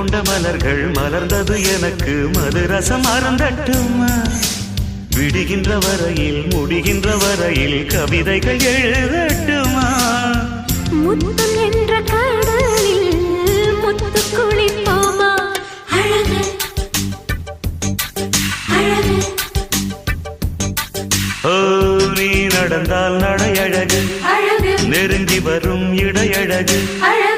கொண்ட மலர்கள் மலர்ந்தது எனக்கு மதுரசம் அருந்தட்டுமா விடுகின்ற வரையில் முடிகின்ற வரையில் கவிதைகள் எழுதட்டுமா முத்தம் என்ற கடலில் முத்து குளிப்போமா அழகு அழகு ஓ நீ நடந்தால் நடையழகு அழகு நெருங்கி வரும் இடையழகு அழகு